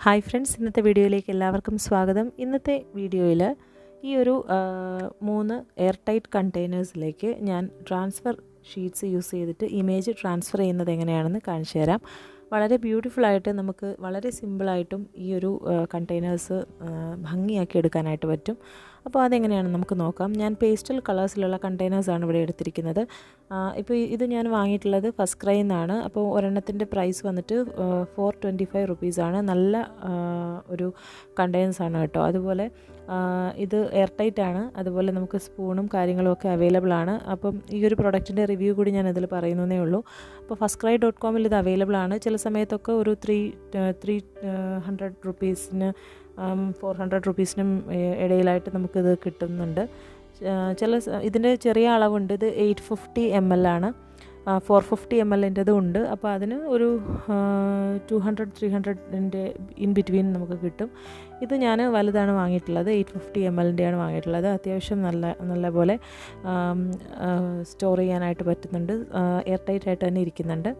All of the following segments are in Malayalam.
ഹായ് ഫ്രണ്ട്സ്, ഇന്നത്തെ വീഡിയോയിലേക്ക് എല്ലാവർക്കും സ്വാഗതം. ഇന്നത്തെ വീഡിയോയിൽ ഈ ഒരു 3 എയർ ടൈറ്റ് കണ്ടെയ്നേഴ്സിലേക്ക് ഞാൻ ട്രാൻസ്ഫർ ഷീറ്റ്സ് യൂസ് ചെയ്തിട്ട് ഇമേജ് ട്രാൻസ്ഫർ ചെയ്യുന്നത് എങ്ങനെയാണെന്ന് കാണിച്ചു തരാം. വളരെ ബ്യൂട്ടിഫുള്ളായിട്ട് നമുക്ക് വളരെ സിമ്പിളായിട്ടും ഈ ഒരു കണ്ടെയ്നേഴ്സ് ഭംഗിയാക്കി എടുക്കാനായിട്ട് പറ്റും. അപ്പോൾ അതെങ്ങനെയാണെന്ന് നമുക്ക് നോക്കാം. ഞാൻ പേസ്റ്റൽ കളേഴ്സിലുള്ള കണ്ടെയ്നേഴ്സാണ് ഇവിടെ എടുത്തിരിക്കുന്നത്. ഇപ്പോൾ ഇത് ഞാൻ വാങ്ങിയിട്ടുള്ളത് ഫസ്റ്റ് ക്രൈയിൽ നിന്നാണ്. അപ്പോൾ ഒരെണ്ണത്തിൻ്റെ പ്രൈസ് വന്നിട്ട് 425 റുപ്പീസാണ്. നല്ല ഒരു കണ്ടെയ്നേഴ്സാണ് കേട്ടോ. അതുപോലെ ഇത് എയർ ടൈറ്റ് ആണ്. അതുപോലെ നമുക്ക് സ്പൂണും കാര്യങ്ങളും ഒക്കെ അവൈലബിൾ ആണ്. അപ്പം ഈ ഒരു പ്രൊഡക്റ്റിൻ്റെ റിവ്യൂ കൂടി ഞാൻ ഇതിൽ പറയുന്നതേ ഉള്ളൂ. അപ്പോൾ fastcry.com ഇത് അവൈലബിൾ ആണ്. ചില സമയത്തൊക്കെ ഒരു 300 റുപ്പീസിന് 400 റുപ്പീസിനും ഇടയിലായിട്ട് നമുക്കിത് കിട്ടുന്നുണ്ട്. ഇതിൻ്റെ ചെറിയ അളവുണ്ട്. ഇത് 850 ml ആണ്. 450 ml-ൻ്റെതും ഉണ്ട്. അപ്പോൾ അതിന് ഒരു 200-300-ൻ്റെ ഇൻ ബിറ്റ്വീൻ നമുക്ക് കിട്ടും. ഇത് ഞാൻ വലുതാണ് വാങ്ങിയിട്ടുള്ളത്. 850 ml-ൻ്റെയാണ് വാങ്ങിയിട്ടുള്ളത്. അത്യാവശ്യം നല്ല പോലെ സ്റ്റോർ ചെയ്യാനായിട്ട് പറ്റുന്നുണ്ട്. എയർ ടൈറ്റ് ആയിട്ട് തന്നെ ഇരിക്കുന്നുണ്ട്.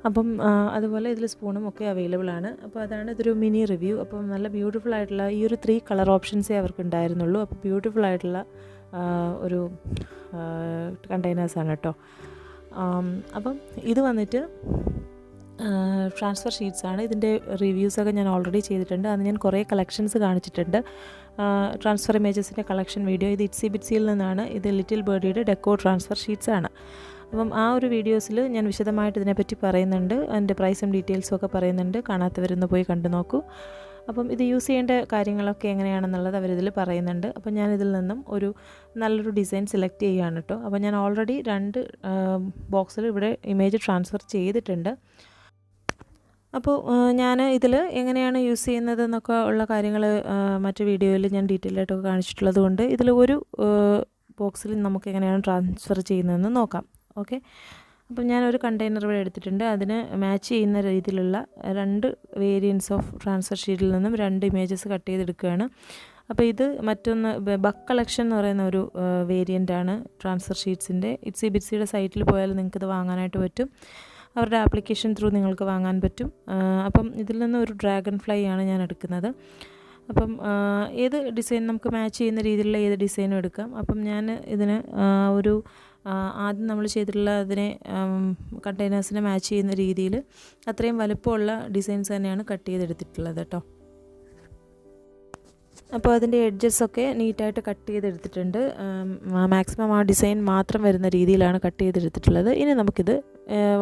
അപ്പം അതുപോലെ ഇതിൽ സ്പൂണും ഒക്കെ അവൈലബിൾ ആണ്. അപ്പോൾ അതാണ് ഇതൊരു മിനി റിവ്യൂ. അപ്പം നല്ല ബ്യൂട്ടിഫുൾ ആയിട്ടുള്ള ഈ ഒരു 3 കളർ ഓപ്ഷൻസേ അവർക്ക് ഉണ്ടായിരുന്നുള്ളൂ. അപ്പോൾ ബ്യൂട്ടിഫുൾ ആയിട്ടുള്ള ഒരു കണ്ടെയ്നേഴ്സാണ് കേട്ടോ. അപ്പം ഇത് വന്നിട്ട് ട്രാൻസ്ഫർ ഷീറ്റ്സ് ആണ്. ഇതിൻ്റെ റിവ്യൂസൊക്കെ ഞാൻ ഓൾറെഡി ചെയ്തിട്ടുണ്ട്. അന്ന് ഞാൻ കുറേ കളക്ഷൻസ് കാണിച്ചിട്ടുണ്ട്. ട്രാൻസ്ഫർ ഇമേജസിൻ്റെ കളക്ഷൻ വീഡിയോ ഇത് itsybitsy-യിൽ നിന്നാണ്. ഇത് ലിറ്റിൽ ബേർഡിയുടെ ഡെക്കോ ട്രാൻസ്ഫർ ഷീറ്റ്സ് ആണ്. അപ്പം ആ ഒരു വീഡിയോസിൽ ഞാൻ വിശദമായിട്ട് ഇതിനെപ്പറ്റി പറയുന്നുണ്ട്. അതിൻ്റെ പ്രൈസും ഡീറ്റെയിൽസും ഒക്കെ പറയുന്നുണ്ട്. കാണാത്തവരൊന്ന് പോയി കണ്ടു നോക്കൂ. അപ്പം ഇത് യൂസ് ചെയ്യേണ്ട കാര്യങ്ങളൊക്കെ എങ്ങനെയാണെന്നുള്ളത് അവരിതിൽ പറയുന്നുണ്ട്. അപ്പം ഞാനിതിൽ നിന്നും ഒരു നല്ലൊരു ഡിസൈൻ സെലക്ട് ചെയ്യുകയാണ് കേട്ടോ. അപ്പോൾ ഞാൻ ഓൾറെഡി 2 ബോക്സിൽ ഇവിടെ ഇമേജ് ട്രാൻസ്ഫർ ചെയ്തിട്ടുണ്ട്. അപ്പോൾ ഞാൻ ഇതിൽ എങ്ങനെയാണ് യൂസ് ചെയ്യുന്നതെന്നൊക്കെ ഉള്ള കാര്യങ്ങൾ മറ്റു വീഡിയോയിൽ ഞാൻ ഡീറ്റെയിൽ ആയിട്ടൊക്കെ കാണിച്ചിട്ടുള്ളത് കൊണ്ട് ഇതിൽ ഒരു ബോക്സിൽ നമുക്ക് എങ്ങനെയാണ് ട്രാൻസ്ഫർ ചെയ്യുന്നതെന്ന് നോക്കാം. ഓക്കെ, അപ്പം ഞാനൊരു കണ്ടെയ്നർ ഇവിടെ എടുത്തിട്ടുണ്ട്. അതിന് മാച്ച് ചെയ്യുന്ന രീതിയിലുള്ള 2 വേരിയൻസ് ഓഫ് ട്രാൻസ്ഫർ ഷീറ്റിൽ നിന്നും 2 ഇമേജസ് കട്ട് ചെയ്തെടുക്കുകയാണ്. അപ്പോൾ ഇത് മറ്റൊന്ന് ബക്ക് കളക്ഷൻ എന്ന് പറയുന്ന ഒരു വേരിയൻ്റാണ് ട്രാൻസ്ഫർ ഷീറ്റ്സിൻ്റെ. itsybitsyയുടെ സൈറ്റിൽ പോയാൽ നിങ്ങൾക്കിത് വാങ്ങാനായിട്ട് പറ്റും. അവരുടെ ആപ്ലിക്കേഷൻ ത്രൂ നിങ്ങൾക്ക് വാങ്ങാൻ പറ്റും. അപ്പം ഇതിൽ നിന്ന് ഒരു ഡ്രാഗൺ ഫ്ലൈ ആണ് ഞാൻ എടുക്കുന്നത്. അപ്പം ഏത് ഡിസൈൻ നമുക്ക് മാച്ച് ചെയ്യുന്ന രീതിയിലുള്ള ഏത് ഡിസൈനും എടുക്കാം. അപ്പം ഞാൻ ഇതിന് ഒരു ആദ്യം നമ്മൾ ചെയ്തിട്ടുള്ള അതിനെ കണ്ടെയ്നേഴ്സിനെ മാച്ച് ചെയ്യുന്ന രീതിയിൽ അത്രയും വലുപ്പമുള്ള ഡിസൈൻസ് തന്നെയാണ് കട്ട് ചെയ്തെടുത്തിട്ടുള്ളത് കേട്ടോ. അപ്പോൾ അതിൻ്റെ എഡ്ജസൊക്കെ നീറ്റായിട്ട് കട്ട് ചെയ്തെടുത്തിട്ടുണ്ട്. മാക്സിമം ആ ഡിസൈൻ മാത്രം വരുന്ന രീതിയിലാണ് കട്ട് ചെയ്തെടുത്തിട്ടുള്ളത്. ഇനി നമുക്കിത്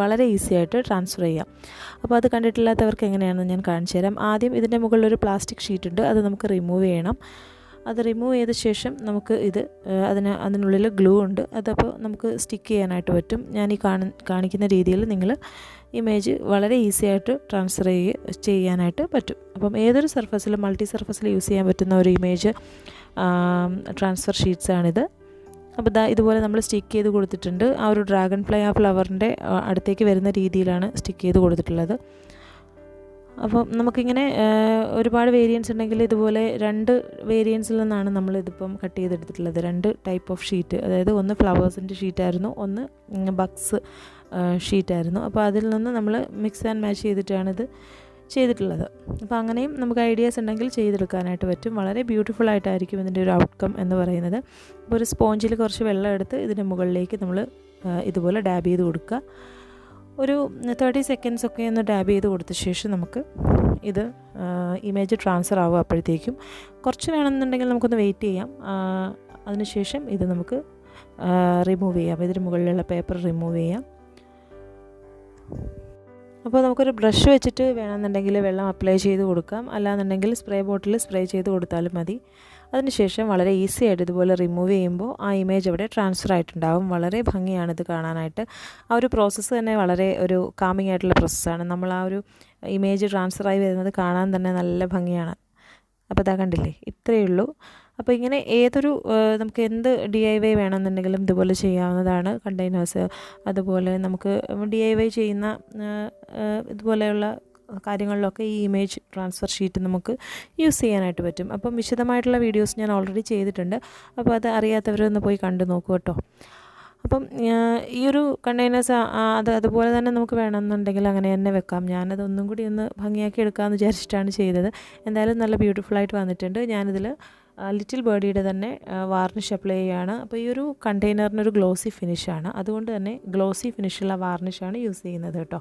വളരെ ഈസി ആയിട്ട് ട്രാൻസ്ഫർ ചെയ്യാം. അപ്പോൾ അത് കണ്ടിട്ടില്ലാത്തവർക്ക് എങ്ങനെയാണെന്ന് ഞാൻ കാണിച്ചു തരാം. ആദ്യം ഇതിൻ്റെ മുകളിലൊരു പ്ലാസ്റ്റിക് ഷീറ്റ് ഉണ്ട്. അത് നമുക്ക് റിമൂവ് ചെയ്യണം. അത് റിമൂവ് ചെയ്ത ശേഷം നമുക്ക് ഇത് അതിനുള്ളിൽ ഗ്ലൂ ഉണ്ട്. അതപ്പോൾ നമുക്ക് സ്റ്റിക്ക് ചെയ്യാനായിട്ട് പറ്റും. ഞാൻ ഈ കാണിക്കുന്ന രീതിയിൽ നിങ്ങൾ ഇമേജ് വളരെ ഈസി ആയിട്ട് ട്രാൻസ്ഫർ ചെയ്യാനായിട്ട് പറ്റും. അപ്പം ഏതൊരു സർഫസിലും മൾട്ടി സർഫസിൽ യൂസ് ചെയ്യാൻ പറ്റുന്ന ഒരു ഇമേജ് ട്രാൻസ്ഫർ ഷീറ്റ്സാണിത്. അപ്പോൾ ഇതുപോലെ നമ്മൾ സ്റ്റിക്ക് ചെയ്ത് കൊടുത്തിട്ടുണ്ട്. ആ ഒരു ഡ്രാഗൺ ഫ്ലൈ ആ ഫ്ലവറിൻ്റെ അടുത്തേക്ക് വരുന്ന രീതിയിലാണ് സ്റ്റിക്ക് ചെയ്ത് കൊടുത്തിട്ടുള്ളത്. അപ്പം നമുക്കിങ്ങനെ ഒരുപാട് വേരിയൻസ് ഉണ്ടെങ്കിൽ ഇതുപോലെ 2 വേരിയൻസിൽ നിന്നാണ് നമ്മളിതിപ്പം കട്ട് ചെയ്തെടുത്തിട്ടുള്ളത്. 2 ടൈപ്പ് ഓഫ് ഷീറ്റ്, അതായത് ഒന്ന് ഫ്ലവേഴ്സിൻ്റെ ഷീറ്റായിരുന്നു, ഒന്ന് ബക്സ് ഷീറ്റായിരുന്നു. അപ്പോൾ അതിൽ നിന്ന് നമ്മൾ മിക്സ് ആൻഡ് മാച്ച് ചെയ്തിട്ടാണിത് ചെയ്തിട്ടുള്ളത്. അപ്പോൾ അങ്ങനെയും നമുക്ക് ഐഡിയാസ് ഉണ്ടെങ്കിൽ ചെയ്തെടുക്കാനായിട്ട് പറ്റും. വളരെ ബ്യൂട്ടിഫുൾ ആയിട്ടായിരിക്കും ഇതിൻ്റെ ഒരു ഔട്ട്കം എന്ന് പറയുന്നത്. അപ്പോൾ ഒരു സ്പോഞ്ചിൽ കുറച്ച് വെള്ളം എടുത്ത് ഇതിൻ്റെ മുകളിലേക്ക് നമ്മൾ ഇതുപോലെ ഡാബ് ചെയ്ത് കൊടുക്കുക. ഒരു 30 സെക്കൻഡ്സ് ഒക്കെ ഒന്ന് ഡാബ് ചെയ്ത് കൊടുത്ത ശേഷം നമുക്ക് ഇത് ഇമേജ് ട്രാൻസ്ഫർ ആവും. അപ്പോഴത്തേക്കും കുറച്ച് വേണമെന്നുണ്ടെങ്കിൽ നമുക്കൊന്ന് വെയിറ്റ് ചെയ്യാം. അതിനുശേഷം ഇത് നമുക്ക് റിമൂവ് ചെയ്യാം. ഇതിന് മുകളിലുള്ള പേപ്പർ റിമൂവ് ചെയ്യാം. അപ്പോൾ നമുക്കൊരു ബ്രഷ് വെച്ചിട്ട് വേണമെന്നുണ്ടെങ്കിൽ വെള്ളം അപ്ലൈ ചെയ്ത് കൊടുക്കാം. അല്ലാന്നുണ്ടെങ്കിൽ സ്പ്രേ ബോട്ടിൽ സ്പ്രേ ചെയ്ത് കൊടുത്താലും മതി. അതിനുശേഷം വളരെ ഈസി ആയിട്ട് ഇതുപോലെ റിമൂവ് ചെയ്യുമ്പോൾ ആ ഇമേജ് അവിടെ ട്രാൻസ്ഫർ ആയിട്ടുണ്ടാകും. വളരെ ഭംഗിയാണിത് കാണാനായിട്ട്. ആ ഒരു പ്രോസസ്സ് തന്നെ വളരെ ഒരു കാമിങ് ആയിട്ടുള്ള പ്രോസസ്സാണ്. നമ്മൾ ആ ഒരു ഇമേജ് ട്രാൻസ്ഫറായി വരുന്നത് കാണാൻ തന്നെ നല്ല ഭംഗിയാണ്. അപ്പോൾ ഇതാ കണ്ടില്ലേ, ഇത്രയേ ഉള്ളൂ. അപ്പോൾ ഇങ്ങനെ ഏതൊരു നമുക്ക് എന്ത് DIY വേണമെന്നുണ്ടെങ്കിലും ഇതുപോലെ ചെയ്യാവുന്നതാണ്. കണ്ടെയ്നേഴ്സ്, അതുപോലെ നമുക്ക് DIY ചെയ്യുന്ന ഇതുപോലെയുള്ള കാര്യങ്ങളിലൊക്കെ ഈ ഇമേജ് ട്രാൻസ്ഫർ ഷീറ്റ് നമുക്ക് യൂസ് ചെയ്യാനായിട്ട് പറ്റും. അപ്പം വിശദമായിട്ടുള്ള വീഡിയോസ് ഞാൻ ഓൾറെഡി ചെയ്തിട്ടുണ്ട്. അപ്പോൾ അത് അറിയാത്തവരൊന്ന് പോയി കണ്ടു നോക്കൂ കേട്ടോ. അപ്പം ഈ ഒരു കണ്ടെയ്നേഴ്സ് അതുപോലെ തന്നെ നമുക്ക് വേണമെന്നുണ്ടെങ്കിൽ അങ്ങനെ തന്നെ വെക്കാം. ഞാനത് ഒന്നും കൂടി ഒന്ന് ഭംഗിയാക്കി എടുക്കാമെന്ന് വിചാരിച്ചിട്ടാണ് ചെയ്തത്. എന്തായാലും നല്ല ബ്യൂട്ടിഫുള്ളായിട്ട് വന്നിട്ടുണ്ട്. ഞാനിതിൽ ലിറ്റിൽ ബേർഡിയുടെ തന്നെ വാർണിഷ് അപ്ലൈ ചെയ്യുകയാണ്. അപ്പോൾ ഈ ഒരു കണ്ടെയ്നറിനൊരു ഗ്ലോസി ഫിനിഷാണ്, അതുകൊണ്ട് തന്നെ ഗ്ലോസി ഫിനിഷുള്ള വാർണിഷാണ് യൂസ് ചെയ്യുന്നത് കേട്ടോ.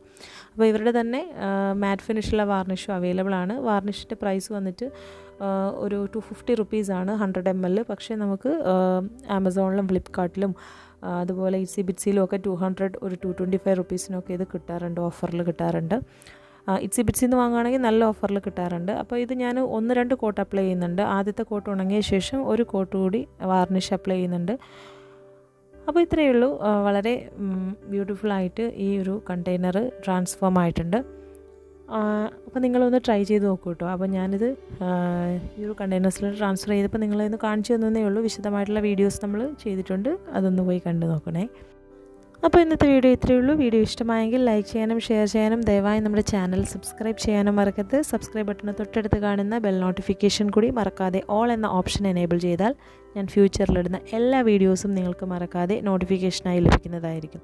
അപ്പോൾ ഇവരുടെ തന്നെ മാറ്റ് ഫിനിഷുള്ള വാർണിഷും അവൈലബിൾ ആണ്. വാർണിഷിൻ്റെ പ്രൈസ് വന്നിട്ട് ഒരു 250 റുപ്പീസാണ് 100 ml. പക്ഷേ നമുക്ക് ആമസോണിലും ഫ്ലിപ്കാർട്ടിലും അതുപോലെ itsybitsyയിലും ഒക്കെ 200 ഒരു 225 റുപ്പീസിനൊക്കെ ഇത് കിട്ടാറുണ്ട്, ഓഫറിൽ കിട്ടാറുണ്ട്. itsybitsy എന്ന് വാങ്ങുകയാണെങ്കിൽ നല്ല ഓഫറിൽ കിട്ടാറുണ്ട്. അപ്പോൾ ഇത് ഞാൻ 1-2 കോട്ട് അപ്ലൈ ചെയ്യുന്നുണ്ട്. ആദ്യത്തെ കോട്ട് ഉണങ്ങിയ ശേഷം ഒരു കോട്ട് കൂടി വാർണിഷ് അപ്ലൈ ചെയ്യുന്നുണ്ട്. അപ്പോൾ ഇത്രയേ ഉള്ളൂ. വളരെ ബ്യൂട്ടിഫുള്ളായിട്ട് ഈ ഒരു കണ്ടെയ്നർ ട്രാൻസ്ഫോം ആയിട്ടുണ്ട്. അപ്പോൾ നിങ്ങളൊന്ന് ട്രൈ ചെയ്ത് നോക്കൂ കേട്ടോ. അപ്പോൾ ഞാനിത് ഈ ഒരു കണ്ടെയ്നേഴ്സിൽ ട്രാൻസ്ഫർ ചെയ്തപ്പോൾ നിങ്ങളൊന്ന് കാണിച്ചു തന്നേ ഉള്ളൂ. വിശദമായിട്ടുള്ള വീഡിയോസ് നമ്മൾ ചെയ്തിട്ടുണ്ട്, അതൊന്ന് പോയി കണ്ടു നോക്കണേ. അപ്പോൾ ഇന്നത്തെ വീഡിയോ ഇത്രയേ ഉള്ളൂ. വീഡിയോ ഇഷ്ടമായെങ്കിൽ ലൈക്ക് ചെയ്യാനും ഷെയർ ചെയ്യാനും ദയവായി നമ്മുടെ ചാനൽ സബ്സ്ക്രൈബ് ചെയ്യാനും മറക്കരുത്. സബ്സ്ക്രൈബ് ബട്ടണ് തൊട്ടടുത്ത് കാണുന്ന ബെൽ നോട്ടിഫിക്കേഷൻ കൂടി മറക്കാതെ ഓൾ എന്ന ഓപ്ഷൻ എനേബിൾ ചെയ്താൽ ഞാൻ ഫ്യൂച്ചറിലിടുന്ന എല്ലാ വീഡിയോസും നിങ്ങൾക്ക് മറക്കാതെ നോട്ടിഫിക്കേഷനായി ലഭിക്കുന്നതായിരിക്കും.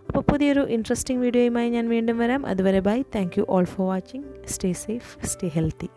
അപ്പോൾ പുതിയൊരു ഇൻട്രസ്റ്റിംഗ് വീഡിയോയുമായി ഞാൻ വീണ്ടും വരാം. അതുവരെ bye. Thank you all for watching. Stay safe, stay healthy.